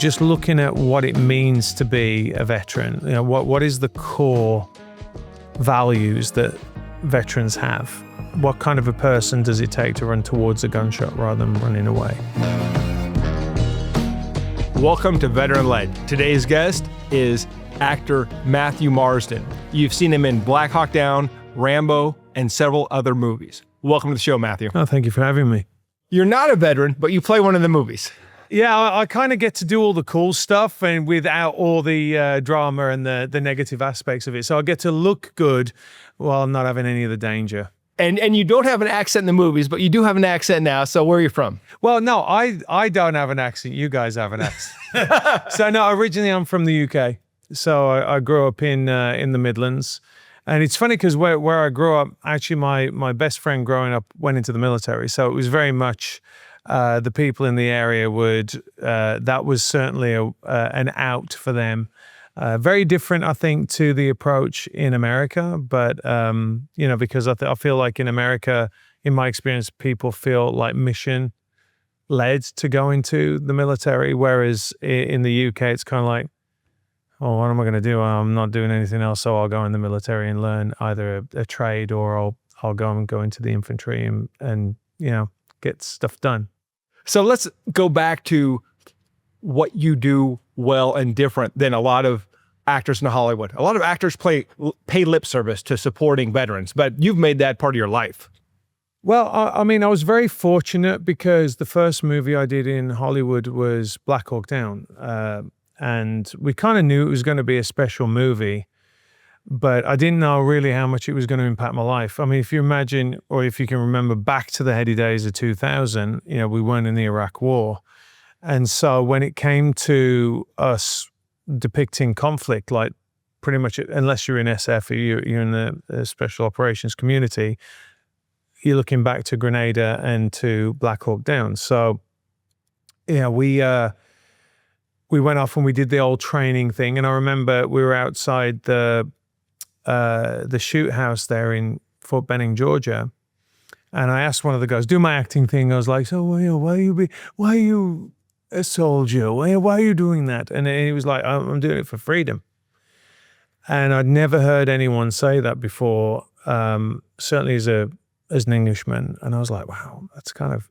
just looking at what it means to be a veteran. You know, what is the core values that veterans have? What kind of a person does it take to run towards a gunshot rather than running away? Welcome to Veteran Led. Today's guest is actor Matthew Marsden. You've seen him in Black Hawk Down, Rambo, and several other movies. Welcome to the show, Matthew. Oh, thank you for having me. You're not a veteran, but you play one of the movies. Yeah, I kind of get to do all the cool stuff and without all the drama and the negative aspects of it. So I get to look good while not having any of the danger. And you don't have an accent in the movies, but you do have an accent now. So where are you from? Well, no, I don't have an accent. You guys have an accent. So no, originally I'm from the UK. So I grew up in the Midlands. And it's funny because where I grew up, actually my best friend growing up went into the military. So it was very much the people in the area that was certainly an out for them. Very different, I think, to the approach in America. But, because I feel like in America, in my experience, people feel like mission-led to go into the military. Whereas in the UK, it's kind of like, oh, what am I going to do? I'm not doing anything else, so I'll go in the military and learn either a trade or I'll go into the infantry and get stuff done. So let's go back to what you do well and different than a lot of actors in Hollywood. A lot of actors pay lip service to supporting veterans, but you've made that part of your life. Well, I was very fortunate because the first movie I did in Hollywood was Black Hawk Down. And we kind of knew it was going to be a special movie, but I didn't know really how much it was going to impact my life. I mean, if you imagine, or if you can remember back to the heady days of 2000, we weren't in the Iraq War. And so when it came to us depicting conflict, like pretty much, unless you're in SF or you're in the special operations community, you're looking back to Grenada and to Black Hawk Down. So, we went off and we did the old training thing. And I remember we were outside the shoot house there in Fort Benning, Georgia. And I asked one of the guys, do my acting thing. I was like, so why are you a soldier? Why are you doing that? And he was like, I'm doing it for freedom. And I'd never heard anyone say that before, certainly as an Englishman. And I was like, wow, that's kind of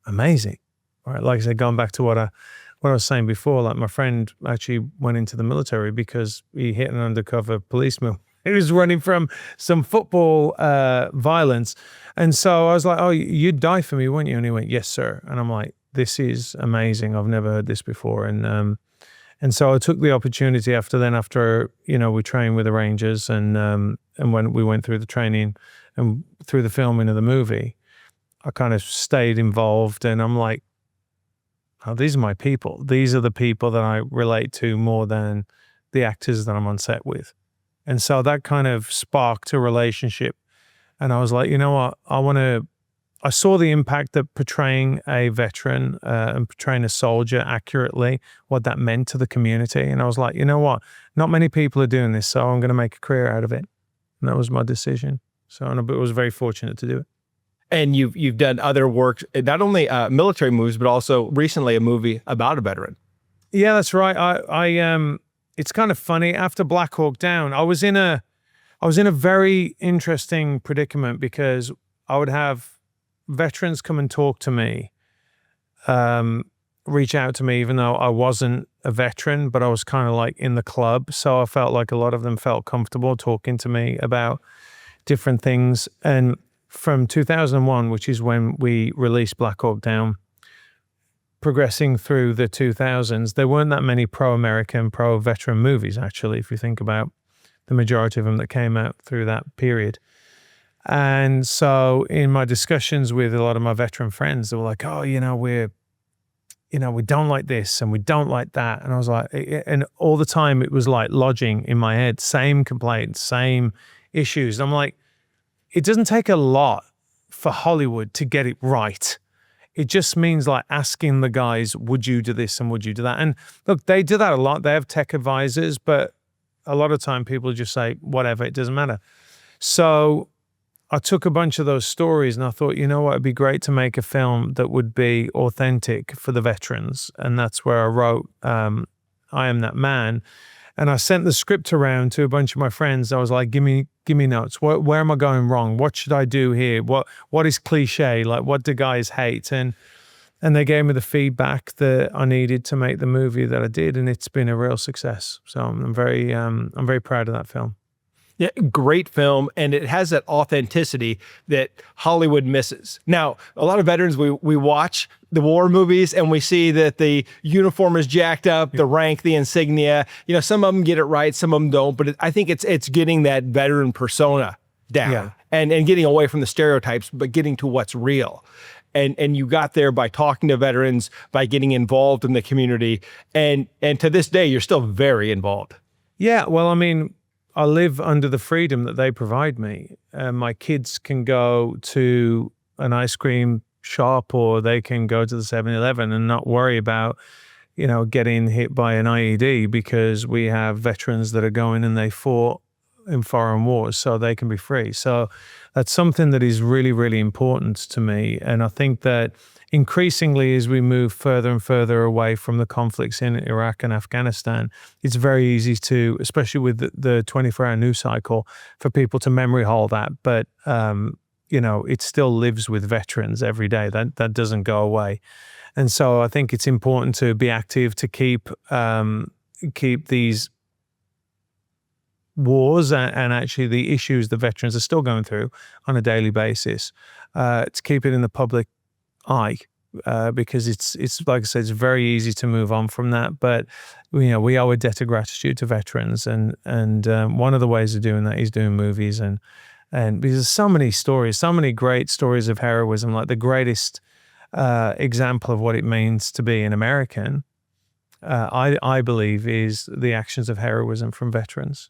amazing. All right, like I said, going back to what I was saying before, like my friend actually went into the military because he hit an undercover policeman. He was running from some football violence. And so I was like, oh, you'd die for me, wouldn't you? And he went, yes, sir. And I'm like, this is amazing. I've never heard this before. And so I took the opportunity after we trained with the Rangers and when we went through the training and through the filming of the movie, I kind of stayed involved. And I'm like, oh, these are my people. These are the people that I relate to more than the actors that I'm on set with. And so that kind of sparked a relationship. And I was like, you know what? I saw the impact that portraying a veteran and portraying a soldier accurately, what that meant to the community. And I was like, you know what? Not many people are doing this, so I'm going to make a career out of it. And that was my decision. So I was very fortunate to do it. And you've done other work, not only military movies, but also recently a movie about a veteran. Yeah, that's right. I it's kind of funny. After Black Hawk Down, I was in a very interesting predicament because I would have veterans come and talk to me, reach out to me, even though I wasn't a veteran, but I was kind of like in the club. So I felt like a lot of them felt comfortable talking to me about different things. And from 2001, which is when we released Black Hawk Down, progressing through the 2000s, there weren't that many pro-American, pro-veteran movies, actually, if you think about the majority of them that came out through that period. And so in my discussions with a lot of my veteran friends, they were like, oh, we don't like this and we don't like that. And I was like, and all the time it was like lodging in my head, same complaints, same issues. And I'm like, it doesn't take a lot for Hollywood to get it right. It just means like asking the guys, would you do this and would you do that? And look, they do that a lot. They have tech advisors, but a lot of time people just say, whatever, it doesn't matter. So I took a bunch of those stories and I thought, you know what, it'd be great to make a film that would be authentic for the veterans. And that's where I wrote I Am That Man. And I sent the script around to a bunch of my friends. I was like, give me notes. Where am I going wrong? What should I do here? What is cliche? Like, what do guys hate? And they gave me the feedback that I needed to make the movie that I did, and it's been a real success. So I'm very proud of that film. Yeah, great film, and it has that authenticity that Hollywood misses. Now, a lot of veterans, we watch the war movies and we see that the uniform is jacked up, the rank, the insignia. You know, some of them get it right, some of them don't, but I think it's getting that veteran persona down and getting away from the stereotypes, but getting to what's real. And you got there by talking to veterans, by getting involved in the community, and to this day, you're still very involved. Yeah, well, I mean, I live under the freedom that they provide me. My kids can go to an ice cream shop or they can go to the 7-Eleven and not worry about, you know, getting hit by an IED because we have veterans that are going and they fought in foreign wars, so they can be free. So that's something that is really, really important to me. And I think that increasingly, as we move further and further away from the conflicts in Iraq and Afghanistan, it's very easy to, especially with the 24-hour news cycle, for people to memory hole that. But, you know, it still lives with veterans every day. That doesn't go away. And so I think it's important to be active, to keep these wars and actually the issues the veterans are still going through on a daily basis, to keep it in the public eye, because it's like I said, it's very easy to move on from that. But you know, we owe a debt of gratitude to veterans, and one of the ways of doing that is doing movies, and because there's so many stories, so many great stories of heroism. Like the greatest example of what it means to be an American, I believe, is the actions of heroism from veterans.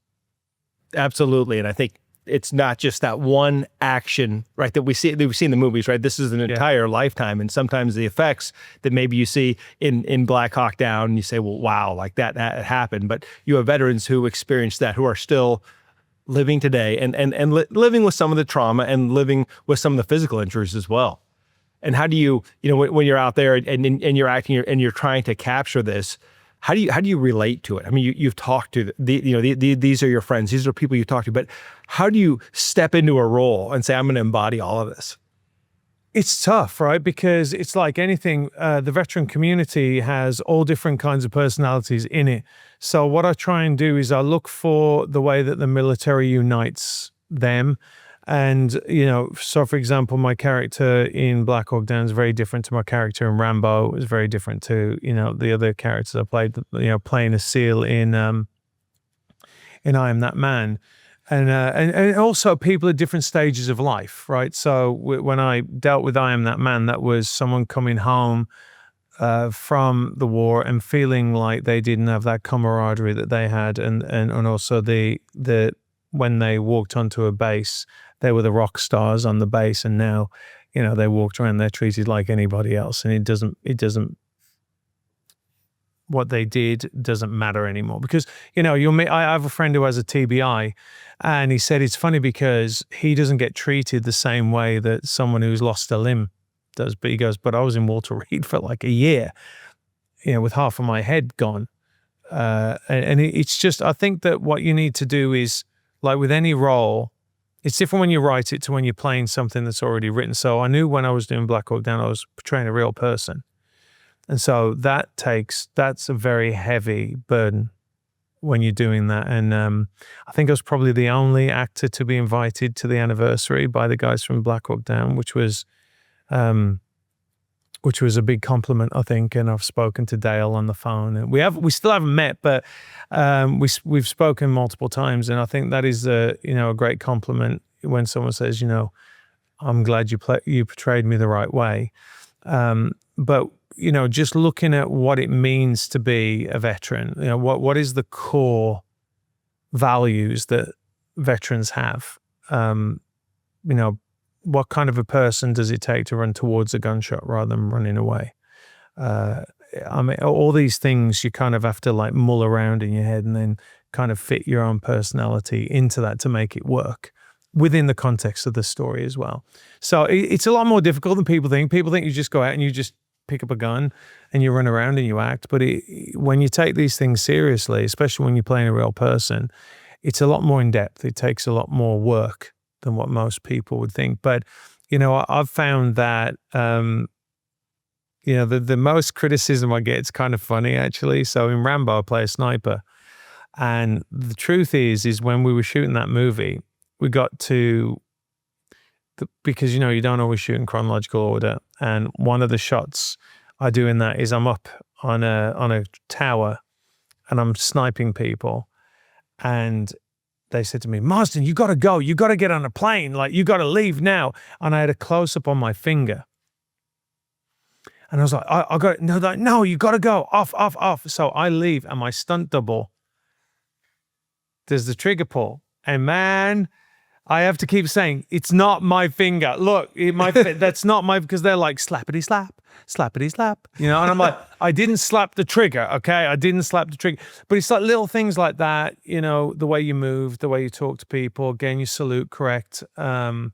Absolutely. And I think it's not just that one action, right, that we see in the movies, right? This is an entire lifetime. And sometimes the effects that maybe you see in Black Hawk Down, you say, well, wow, like that happened. But you have veterans who experienced that, who are still living today and living with some of the trauma and living with some of the physical injuries as well. And how do you know, when you're out there and you're acting and you're trying to capture this, how do you relate to it? I mean, you've talked to these are your friends, these are people you talk to, but how do you step into a role and say, I'm going to embody all of this? It's tough, right? Because it's like anything, the veteran community has all different kinds of personalities in it. So what I try and do is I look for the way that the military unites them. And, you know, so for example, my character in Black Hawk Down is very different to my character in Rambo. It's very different to, you know, the other characters I played, you know, playing a SEAL in I Am That Man. And also people at different stages of life, right? So when I dealt with I Am That Man, that was someone coming home from the war and feeling like they didn't have that camaraderie that they had. And also the when they walked onto a base, they were the rock stars on the base, and now, you know, they walked around, they're treated like anybody else, and it doesn't what they did doesn't matter anymore. Because, you know, I have a friend who has a TBI, and he said it's funny because he doesn't get treated the same way that someone who's lost a limb does. But he goes, but I was in Walter Reed for like a year, you know, with half of my head gone. And it's just, I think that what you need to do is, like with any role, it's different when you write it to when you're playing something that's already written. So I knew when I was doing Black Hawk Down, I was portraying a real person. And so that's a very heavy burden when you're doing that. And I think I was probably the only actor to be invited to the anniversary by the guys from Black Hawk Down, which was a big compliment, I think. And I've spoken to Dale on the phone, and we still haven't met, but we've spoken multiple times. And I think that is a great compliment when someone says, you know, I'm glad you portrayed me the right way. But you know, just looking at what it means to be a veteran, you know, what is the core values that veterans have? You know, what kind of a person does it take to run towards a gunshot rather than running away? I mean, all these things you kind of have to like mull around in your head and then kind of fit your own personality into that to make it work. within the context of the story as well. So it's a lot more difficult than people think. People think you just go out and you just pick up a gun and you run around and you act. But when you take these things seriously, especially when you're playing a real person, it's a lot more in depth. It takes a lot more work than what most people would think. But, I've found that, the most criticism I get, it's kind of funny actually. So in Rambo, I play a sniper. And the truth is when we were shooting that movie, we got to, because, you don't always shoot in chronological order. And one of the shots I do in that is I'm up on a tower and I'm sniping people. And they said to me, Marsden, you got to go. You got to get on a plane. Like, you got to leave now. And I had a close up on my finger. And I was like, I got it. No, you got to go. Off. So I leave and my stunt double does the trigger pull. And man, I have to keep saying, it's not my finger. Look, that's not my, because they're like slappity slap, slappity slap, And I'm like, I didn't slap the trigger, okay? I didn't slap the trigger. But it's like little things like that, the way you move, the way you talk to people, getting your salute correct, putting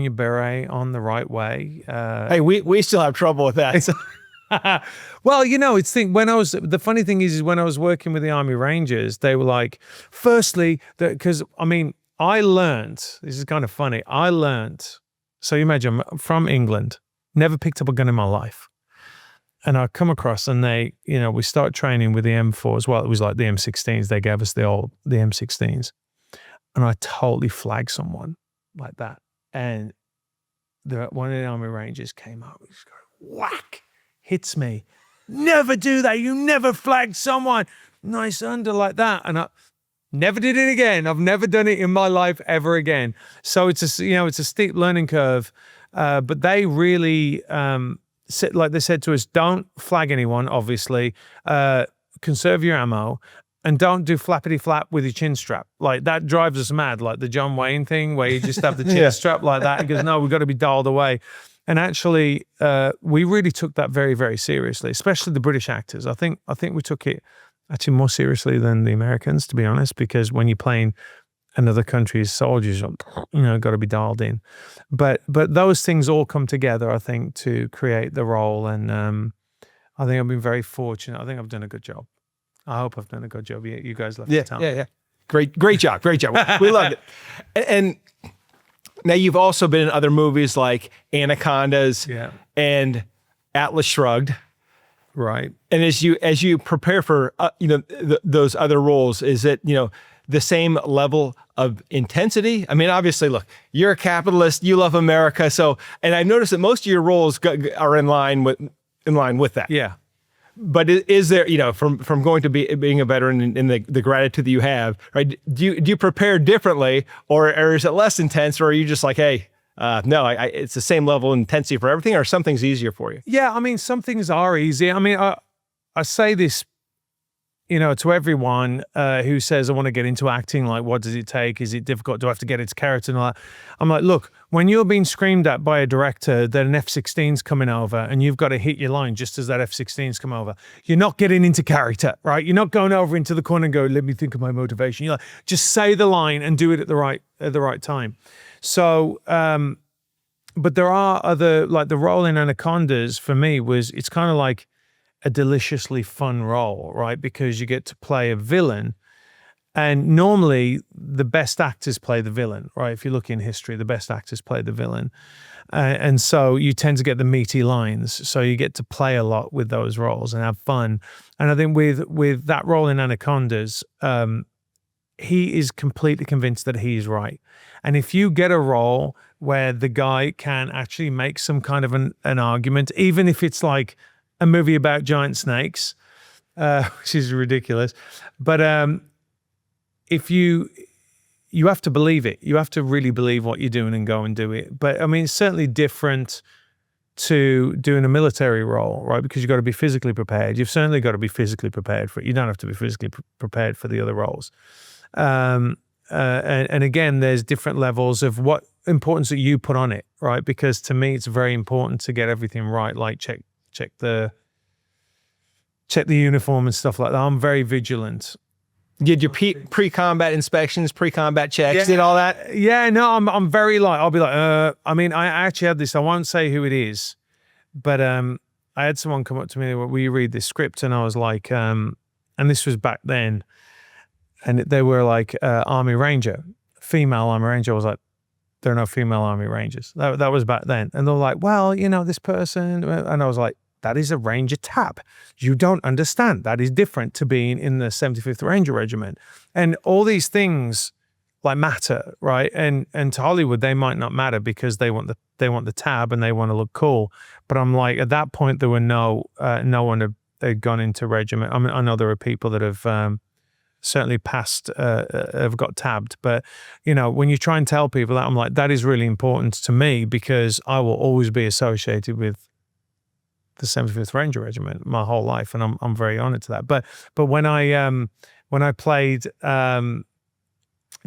your beret on the right way. Hey, we still have trouble with that. Well, it's the funny thing is when I was working with the Army Rangers, they were like, firstly, because I learned, this is kind of funny, so you imagine I'm from England, never picked up a gun in my life. And I come across and they, we start training with the M4s. Well, it was like the M16s. They gave us the M16s. And I totally flagged someone like that. And one of the Army Rangers came up, he's going, whack, hits me. Never do that. You never flagged someone. Nice under like that. And I never did it again. I've never done it in my life ever again. So it's a steep learning curve. But they really, like they said to us, don't flag anyone, obviously. Conserve your ammo. And don't do flappity flap with your chin strap. Like that drives us mad, like the John Wayne thing where you just have the chin strap like that. He goes, no, we've got to be dialed away. And actually, we really took that very, very seriously, especially the British actors. I think we took it actually more seriously than the Americans, to be honest, because when you're playing another country's soldiers, got to be dialed in. But those things all come together, I think, to create the role. And I think I've been very fortunate. I think I've done a good job. I hope I've done a good job. You guys left the town. Yeah. Great job. We loved it. And now you've also been in other movies like Anacondas and Atlas Shrugged. Right. And as you prepare for those other roles, is it the same level of intensity? Obviously, look, you're a capitalist, you love America, and I've noticed that most of your roles are in line with that. Yeah. But is there, from going to being a veteran and the gratitude that you have, right? Do you prepare differently, or is it less intense, or are you just like, hey, no, it's the same level of intensity for everything, or some things easier for you? Yeah, some things are easy. I say this, to everyone who says, I want to get into acting, like, what does it take? Is it difficult? Do I have to get into character and all that? I'm like, look, when you're being screamed at by a director that an F-16's coming over and you've got to hit your line just as that F-16's come over, you're not getting into character, right? You're not going over into the corner and go, let me think of my motivation. You're like, just say the line and do it at the right time. So, but there are other, like the role in Anacondas for me it's kind of like a deliciously fun role, right? Because you get to play a villain, and normally the best actors play the villain, right? If you look in history, the best actors play the villain. And so you tend to get the meaty lines. So you get to play a lot with those roles and have fun. And I think with that role in Anacondas, he is completely convinced that he's right. And if you get a role where the guy can actually make some kind of an argument, even if it's like a movie about giant snakes, which is ridiculous. But if you have to believe it. You have to really believe what you're doing and go and do it. But it's certainly different to doing a military role, right? Because you've got to be physically prepared. You've certainly got to be physically prepared for it. You don't have to be physically prepared for the other roles. And again, there's different levels of what importance that you put on it, right? Because to me, it's very important to get everything right. Like check the uniform and stuff like that. I'm very vigilant Did your pre-combat inspections, pre-combat checks, did all that? Yeah, no, I'm very like, I'll be like, I mean, I actually had this, I won't say who it is, but I had someone come up to me, will you read this script? And I was like, and this was back then, and they were like, Army Ranger, female Army Ranger. I was like, there are no female Army Rangers. That was back then. And they're like, well, you know, this person, and I was like, that is a Ranger tab. You don't understand. That is different to being in the 75th Ranger Regiment. And all these things like matter, right? And to Hollywood, they might not matter because they want the tab and they want to look cool. But I'm like, at that point, there were no one had gone into regiment. I mean, I know there are people that have certainly passed, have got tabbed. But, you know, when you try and tell people that, I'm like, that is really important to me because I will always be associated with the 75th Ranger Regiment my whole life, and I'm very honored to that. But when I played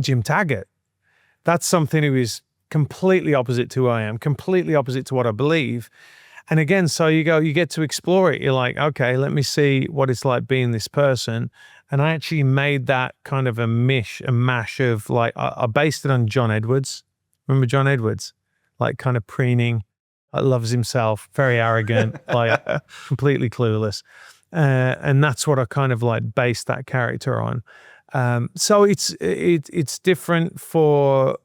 Jim Taggart, that's something who is completely opposite to who I am, completely opposite to what I believe. And again, so you get to explore it. You're like, okay, let me see what it's like being this person. And I actually made that kind of a mash of like, I based it on John Edwards. Remember John Edwards? Like kind of preening, loves himself, very arrogant, like completely clueless. And that's what I kind of like based that character on. So it's different for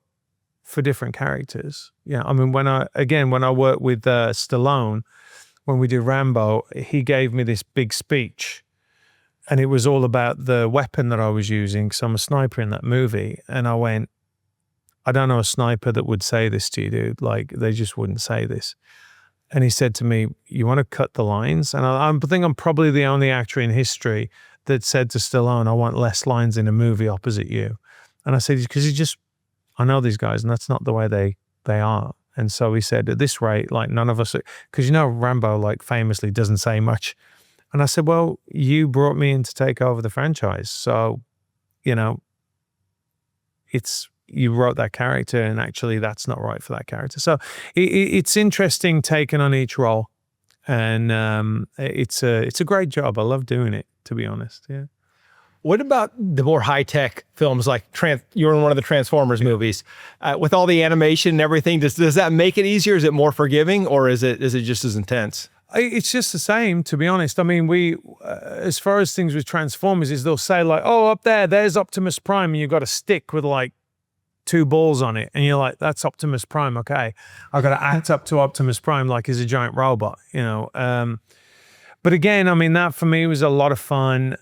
different characters. Yeah. I mean, when I worked with Stallone, when we did Rambo, he gave me this big speech and it was all about the weapon that I was using. So I'm a sniper in that movie. And I went, I don't know a sniper that would say this to you, dude. Like, they just wouldn't say this. And he said to me, you want to cut the lines? And I think I'm probably the only actor in history that said to Stallone, I want less lines in a movie opposite you. And I said, because I know these guys and that's not the way they are. And so he said, at this rate, like none of us, because you know, Rambo like famously doesn't say much. And I said, well, you brought me in to take over the franchise. So, you know, you wrote that character and actually that's not right for that character. So it's interesting taking on each role, and it's a great job. I love doing it, to be honest. Yeah. What about the more high-tech films like you're in one of the Transformers movies with all the animation and everything? Does that make it easier? Is it more forgiving, or is it just as intense? It's just the same, to be honest. I mean, we, as far as things with Transformers is they'll say like, oh, up there's Optimus Prime, and you've got a stick with like 2 balls on it, and you're like, that's Optimus Prime. Okay, I've got to act up to Optimus Prime like he's a giant robot, you know. But again, I mean, that for me was a lot of fun.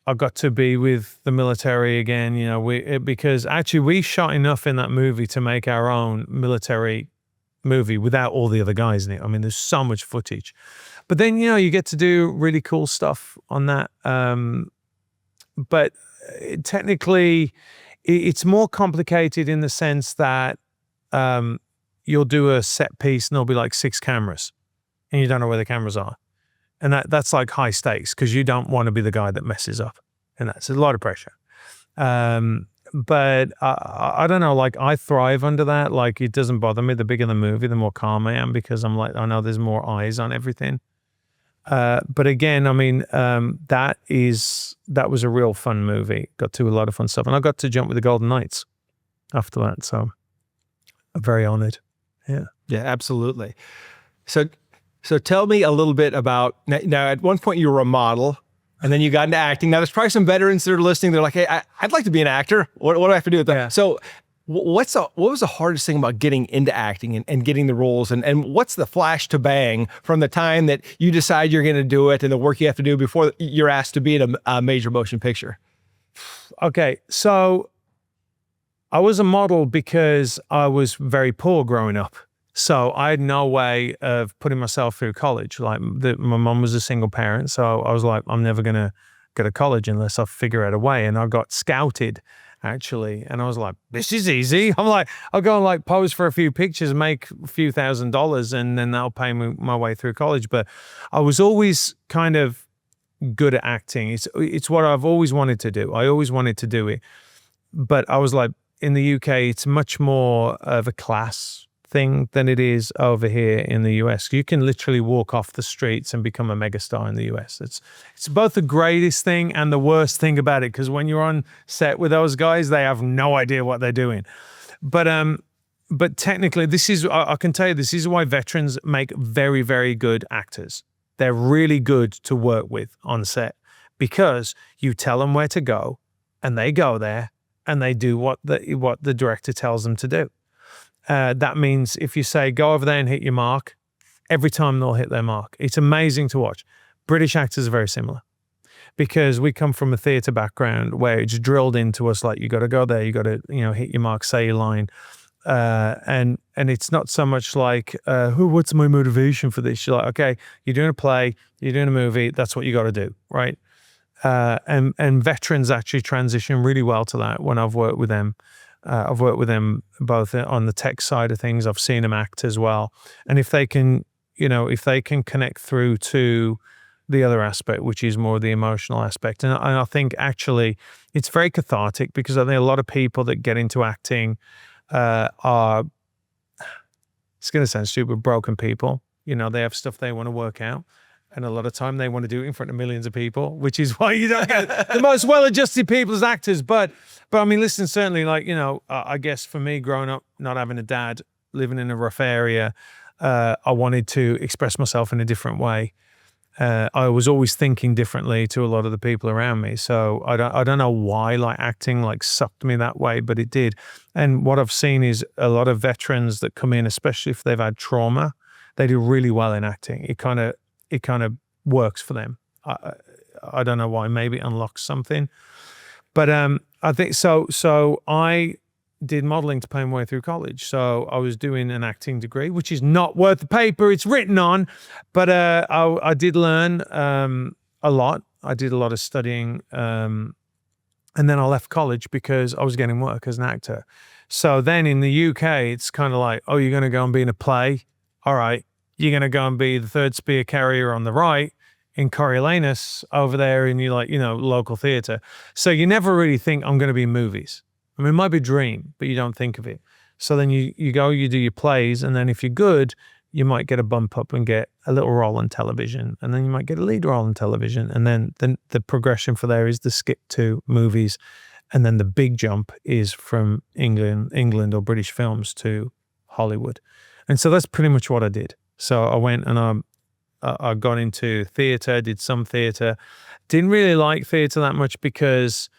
I got to be with the military again, you know, because actually we shot enough in that movie to make our own military movie without all the other guys in it. I mean, there's so much footage. But then, you know, you get to do really cool stuff on that. But technically, it's more complicated in the sense that you'll do a set piece and there'll be like 6 cameras and you don't know where the cameras are. And that's like high stakes because you don't want to be the guy that messes up. And that's a lot of pressure. But I don't know, like I thrive under that. Like it doesn't bother me. The bigger the movie, the more calm I am because I'm like, I know there's more eyes on everything. But again, I mean, that was a real fun movie. Got to a lot of fun stuff. And I got to jump with the Golden Knights after that. So I'm very honored. Yeah. Yeah, absolutely. So tell me a little bit about, now at one point you were a model and then you got into acting. Now there's probably some veterans that are listening. They're like, hey, I'd like to be an actor. What do I have to do with that? Yeah. So what was the hardest thing about getting into acting and getting the roles? And what's the flash to bang from the time that you decide you're going to do it and the work you have to do before you're asked to be in a major motion picture? Okay. So I was a model because I was very poor growing up. So I had no way of putting myself through college. Like my mom was a single parent. So I was like, I'm never going to go to college unless I figure out a way. And I got scouted actually. And I was like, this is easy. I'm like, I'll go and like pose for a few pictures, make a few $1,000s and then that'll pay me my way through college. But I was always kind of good at acting. It's what I've always wanted to do. I always wanted to do it. But I was like, in the UK, it's much more of a class thing than it is over here in the US. You can literally walk off the streets and become a megastar in the US. It's both the greatest thing and the worst thing about it, because when you're on set with those guys, they have no idea what they're doing. But technically, I can tell you, this is why veterans make very, very good actors. They're really good to work with on set, because you tell them where to go and they go there and they do what the director tells them to do. That means if you say, go over there and hit your mark, every time they'll hit their mark. It's amazing to watch. British actors are very similar, because we come from a theatre background where it's drilled into us, like, you got to go there, you got to, hit your mark, say your line. And it's not so much like, what's my motivation for this? You're like, okay, you're doing a play, you're doing a movie, that's what you got to do, right? And veterans actually transition really well to that when I've worked with them. I've worked with them both on the tech side of things. I've seen them act as well. And if they can, if they can connect through to the other aspect, which is more the emotional aspect. And I think actually it's very cathartic, because I think a lot of people that get into acting are, it's going to sound stupid, broken people. They have stuff they want to work out. And a lot of time they want to do it in front of millions of people, which is why you don't get the most well-adjusted people as actors. But I mean, listen, certainly, like, I guess for me, growing up, not having a dad, living in a rough area, I wanted to express myself in a different way. I was always thinking differently to a lot of the people around me. So I don't know why, like, acting like sucked me that way, but it did. And what I've seen is a lot of veterans that come in, especially if they've had trauma, they do really well in acting. It kind of works for them. I don't know why. Maybe it unlocks something. But I think so. So I did modeling to pay my way through college. So I was doing an acting degree, which is not worth the paper it's written on. But I did learn a lot. I did a lot of studying. And then I left college because I was getting work as an actor. So then in the UK, it's kind of like, oh, you're going to go and be in a play. All right. You're going to go and be the third spear carrier on the right in Coriolanus over there in your, like, local theatre. So you never really think, I'm going to be in movies. I mean, it might be a dream, but you don't think of it. So then you go, you do your plays, and then if you're good, you might get a bump up and get a little role on television, and then you might get a lead role on television, and then the progression for there is the skip to movies, and then the big jump is from England or British films to Hollywood. And so that's pretty much what I did. So I went and I got into theatre, did some theatre. Didn't really like theatre that much because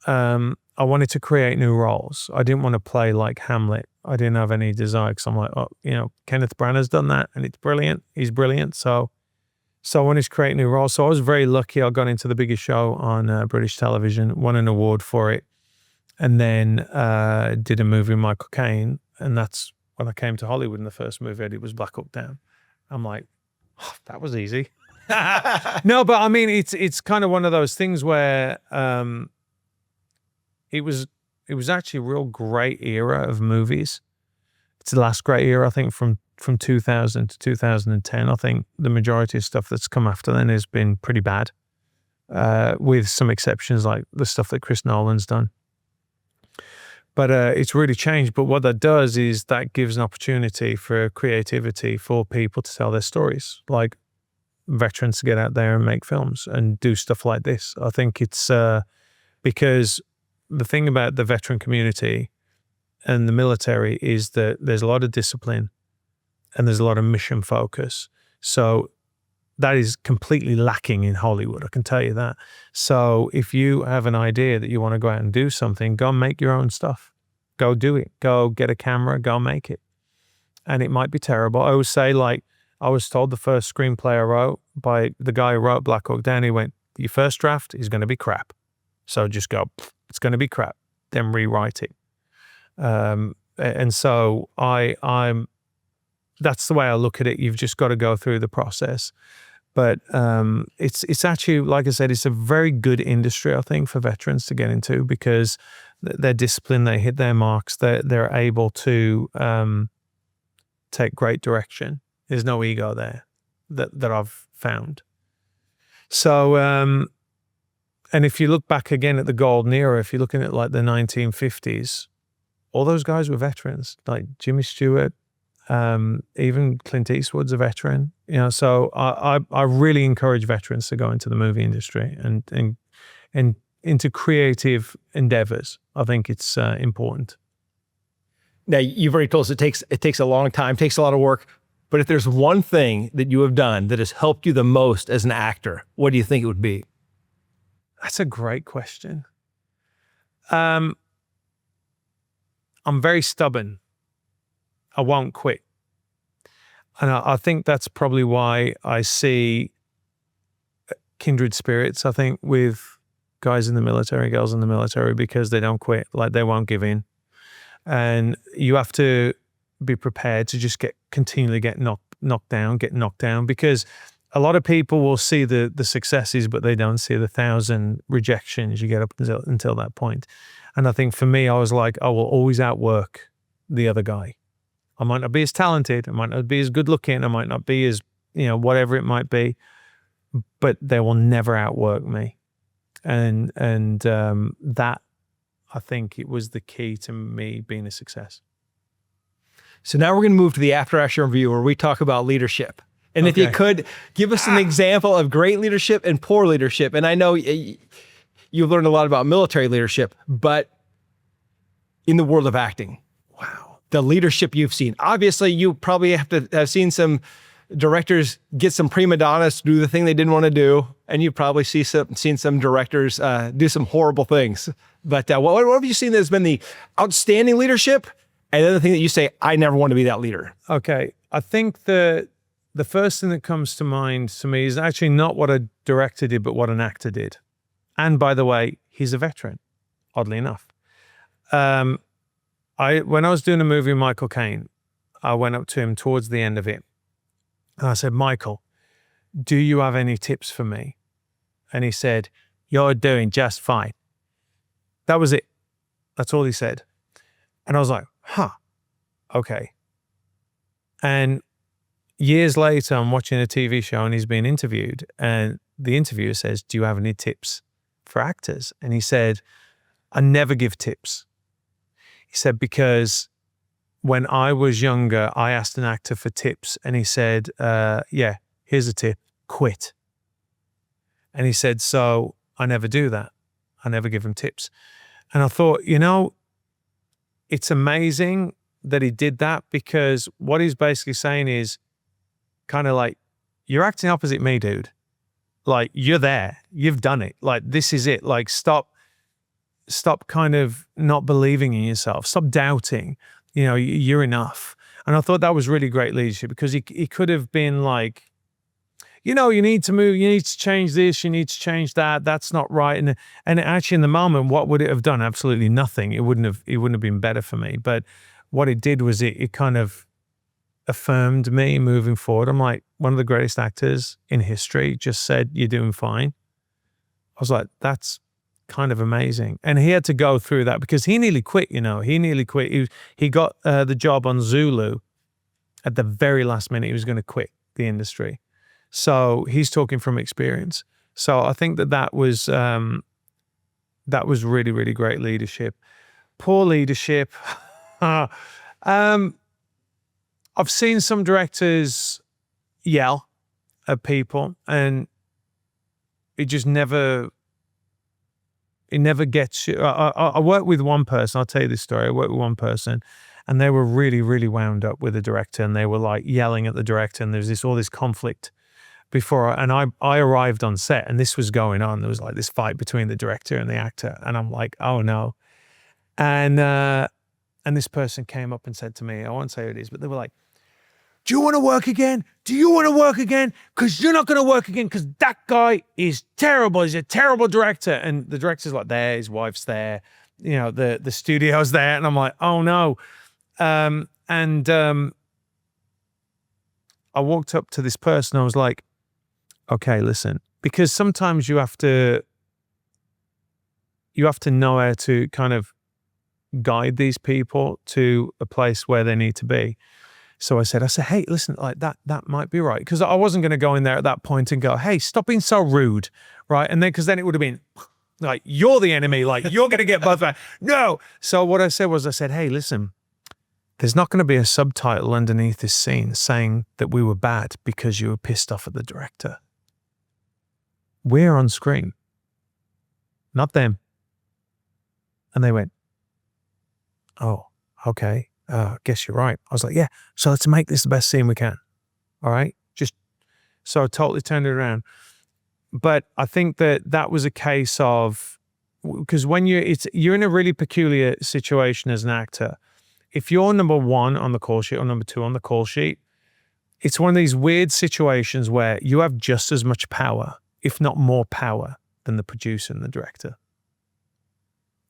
I wanted to create new roles. I didn't want to play like Hamlet. I didn't have any desire, because I'm like, Kenneth Branagh's done that and it's brilliant. He's brilliant. So I wanted to create new roles. So I was very lucky. I got into the biggest show on British television, won an award for it, and then did a movie with Michael Caine. And that's when I came to Hollywood, and the first movie I did was Black Hawk Down. I'm like, oh, that was easy. No, but I mean, it's kind of one of those things where it was actually a real great era of movies. It's the last great era, I think, from 2000 to 2010. I think the majority of stuff that's come after then has been pretty bad, with some exceptions like the stuff that Chris Nolan's done. But it's really changed. But what that does is that gives an opportunity for creativity for people to tell their stories, like veterans to get out there and make films and do stuff like this. I think it's because the thing about the veteran community and the military is that there's a lot of discipline and there's a lot of mission focus. So that is completely lacking in Hollywood, I can tell you that. So if you have an idea that you want to go out and do something, go and make your own stuff. Go do it. Go get a camera, go make it. And it might be terrible. I always say, like, I was told the first screenplay I wrote by the guy who wrote Black Hawk Down, he went, your first draft is going to be crap. So just go, it's going to be crap. Then rewrite it. And so I'm that's the way I look at it. You've just got to go through the process. But it's actually, like I said, it's a very good industry, I think, for veterans to get into, because they're disciplined, they hit their marks, they're able to take great direction. There's no ego there that I've found. So, and if you look back again at the golden era, if you're looking at like the 1950s, all those guys were veterans, like Jimmy Stewart, Even Clint Eastwood's a veteran, so I really encourage veterans to go into the movie industry and into creative endeavors. I think it's important. Now, you've already told us it takes a long time, takes a lot of work, but if there's one thing that you have done that has helped you the most as an actor, what do you think it would be? That's a great question. I'm very stubborn. I won't quit. And I think that's probably why I see kindred spirits, I think, with guys in the military, girls in the military, because they don't quit, like they won't give in. And you have to be prepared to just continually get knocked down, because a lot of people will see the successes, but they don't see the 1,000 rejections you get up until that point. And I think for me, I was like, I will always outwork the other guy. I might not be as talented, I might not be as good looking, I might not be as, whatever it might be, but they will never outwork me. And that, I think it was the key to me being a success. So now we're going to move to the after action review where we talk about leadership. And if you could give us an example of great leadership and poor leadership. And I know you've learned a lot about military leadership, but in the world of acting, wow, the leadership you've seen. Obviously, you probably have to have seen some directors get some prima donnas to do the thing they didn't want to do. And you've probably seen some directors do some horrible things. But what have you seen that has been the outstanding leadership? And then the thing that you say, I never want to be that leader. Okay. I think the first thing that comes to mind to me is actually not what a director did, but what an actor did. And by the way, he's a veteran, oddly enough. When I was doing a movie with Michael Caine, I went up to him towards the end of it. And I said, Michael, do you have any tips for me? And he said, you're doing just fine. That was it. That's all he said. And I was like, okay. And years later, I'm watching a TV show and he's being interviewed. And the interviewer says, do you have any tips for actors? And he said, I never give tips. He said, because when I was younger, I asked an actor for tips and he said, yeah, here's a tip, quit. And he said, so I never do that. I never give him tips. And I thought, it's amazing that he did that, because what he's basically saying is kind of like, you're acting opposite me, dude. Like, you're there, you've done it. Like, this is it. Like, stop kind of not believing in yourself. Stop doubting, you're enough. And I thought that was really great leadership, because he could have been like, you need to move, you need to change this, you need to change that, that's not right. And actually in the moment, what would it have done? Absolutely nothing. It wouldn't have been better for me. But what it did was it kind of affirmed me moving forward. I'm like, one of the greatest actors in history just said, you're doing fine. I was like, that's kind of amazing. And he had to go through that because he nearly quit, he nearly quit. He got the job on Zulu at the very last minute. He was going to quit the industry. So he's talking from experience. So I think that was really, really great leadership. Poor leadership. I've seen some directors yell at people, and it just never gets you. I worked with one person. I'll tell you this story. I worked with one person, and they were really, really wound up with the director, and they were like yelling at the director, and there was all this conflict before. I arrived on set, and this was going on. There was like this fight between the director and the actor, and I'm like, oh no. And this person came up and said to me, I won't say who it is, but they were like, do you want to work again? Do you want to work again? Because you're not going to work again, because that guy is terrible. He's a terrible director. And the director's like there, his wife's there, the studio's there. And I'm like, oh no. I walked up to this person. I was like, okay, listen, because sometimes you have to know how to kind of guide these people to a place where they need to be. So I said, hey, listen, like that might be right. Because I wasn't going to go in there at that point and go, hey, stop being so rude, right? And then, because then it would have been like, you're the enemy, like you're going to get both. No. So what I said was, hey, listen, there's not going to be a subtitle underneath this scene saying that we were bad because you were pissed off at the director. We're on screen, not them. And they went, oh, okay. Guess you're right. I was like, yeah, so let's make this the best scene we can. All right. So I totally turned it around. But I think that was a case of, because when you're in a really peculiar situation as an actor. If you're number one on the call sheet or number two on the call sheet, it's one of these weird situations where you have just as much power, if not more power, than the producer and the director.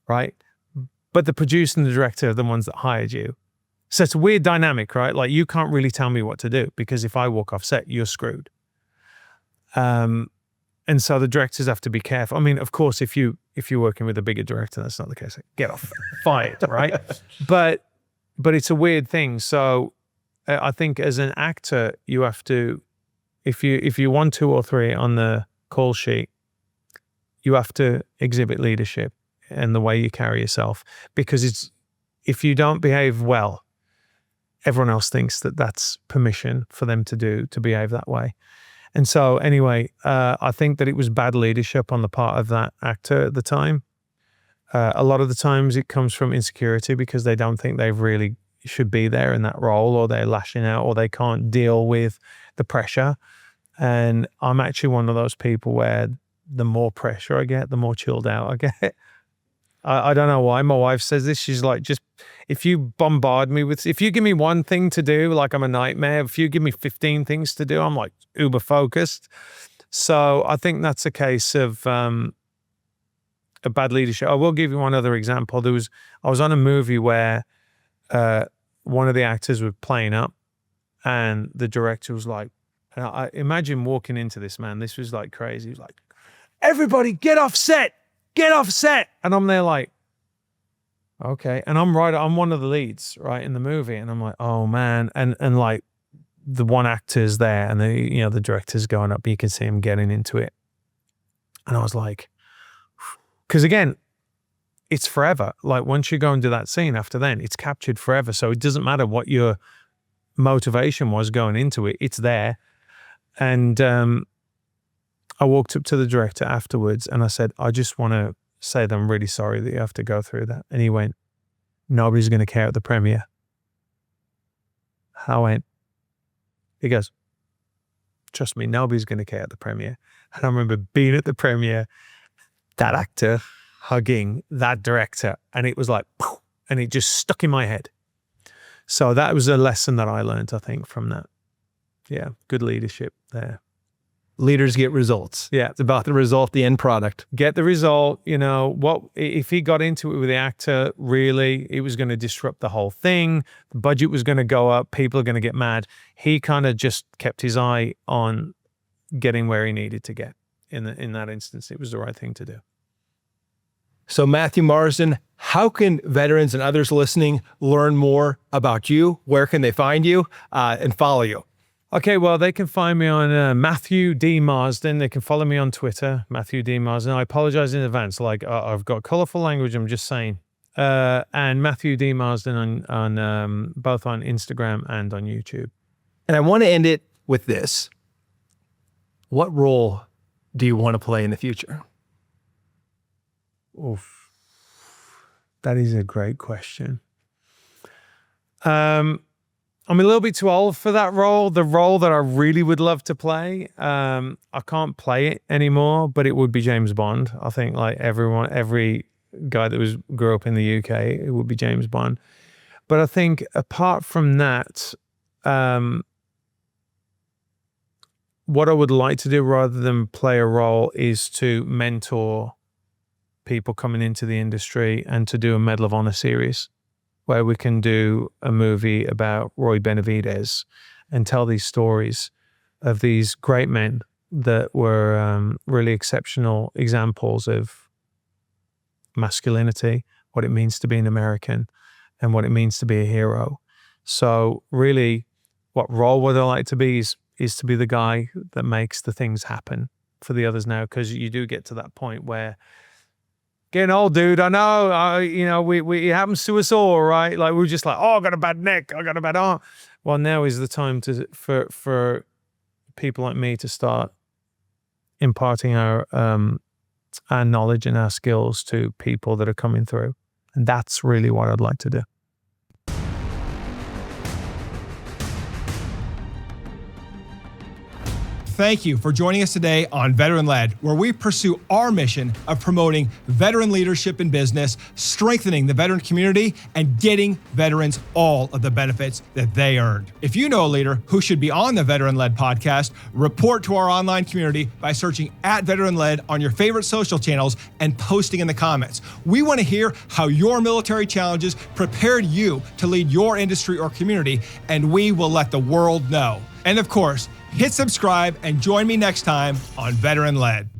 Right? But the producer and the director are the ones that hired you. So it's a weird dynamic, right? Like, you can't really tell me what to do, because if I walk off set, you're screwed. And so the directors have to be careful. I mean, of course, if you're working with a bigger director, that's not the case. Like, get off, fired, right? But it's a weird thing. So I think as an actor, you have to, if you want 2 or 3 on the call sheet, you have to exhibit leadership and the way you carry yourself, because if you don't behave well, everyone else thinks that that's permission for them to behave that way. And so anyway, I think that it was bad leadership on the part of that actor at the time. A lot of the times it comes from insecurity, because they don't think they really should be there in that role, or they're lashing out, or they can't deal with the pressure. And I'm actually one of those people where the more pressure I get, the more chilled out I get. I don't know why. My wife says this. She's like, just, if you bombard me with, if you give me one thing to do, like I'm a nightmare. If you give me 15 things to do, I'm like uber focused. So I think that's a case of a bad leadership. I will give you one other example. I was on a movie where one of the actors was playing up, and the director was like, and I imagine walking into this, man, this was like crazy. He was like, everybody get off set. Get off set. And I'm there like, okay. And I'm one of the leads, right, in the movie. And I'm like, oh man. And like the one actor's there, and the director's going up, you can see him getting into it. And I was like, because again, it's forever. Like, once you go and do that scene, after then, it's captured forever. So it doesn't matter what your motivation was going into it, it's there. And I walked up to the director afterwards and I said, I just want to say that I'm really sorry that you have to go through that. And he went, nobody's going to care at the premiere. I went, he goes, trust me, nobody's going to care at the premiere. And I remember being at the premiere, that actor hugging that director, and it was like, and it just stuck in my head. So that was a lesson that I learned, I think, from that. Yeah, good leadership there. Leaders get results. Yeah. It's about the result, the end product. Get the result. What if he got into it with the actor, really, it was going to disrupt the whole thing. The budget was going to go up. People are going to get mad. He kind of just kept his eye on getting where he needed to get. In that instance, it was the right thing to do. So Matthew Marsden, how can veterans and others listening learn more about you? Where can they find you and follow you? Okay, well, they can find me on Matthew D. Marsden. They can follow me on Twitter, Matthew D. Marsden. I apologize in advance. Like, I've got colorful language, I'm just saying. And Matthew D. Marsden on both on Instagram and on YouTube. And I want to end it with this. What role do you want to play in the future? Oof. That is a great question. I'm a little bit too old for that role. The role that I really would love to play, I can't play it anymore, but it would be James Bond. I think like every guy that grew up in the UK, it would be James Bond. But I think apart from that, what I would like to do rather than play a role is to mentor people coming into the industry and to do a Medal of Honor series, where we can do a movie about Roy Benavidez and tell these stories of these great men that were really exceptional examples of masculinity, what it means to be an American, and what it means to be a hero. So really, what role would I like to be is to be the guy that makes the things happen for the others now, because you do get to that point where getting old, dude. I know. It happens to us all, right? Like, we're just like, oh, I got a bad neck. I got a bad arm. Well, now is the time for people like me to start imparting our knowledge and our skills to people that are coming through. And that's really what I'd like to do. Thank you for joining us today on Veteran Led, where we pursue our mission of promoting veteran leadership in business, strengthening the veteran community, and getting veterans all of the benefits that they earned. If you know a leader who should be on the Veteran Led podcast, report to our online community by searching @Veteran Led on your favorite social channels and posting in the comments. We want to hear how your military challenges prepared you to lead your industry or community, and we will let the world know. And of course, hit subscribe and join me next time on Veteran Led.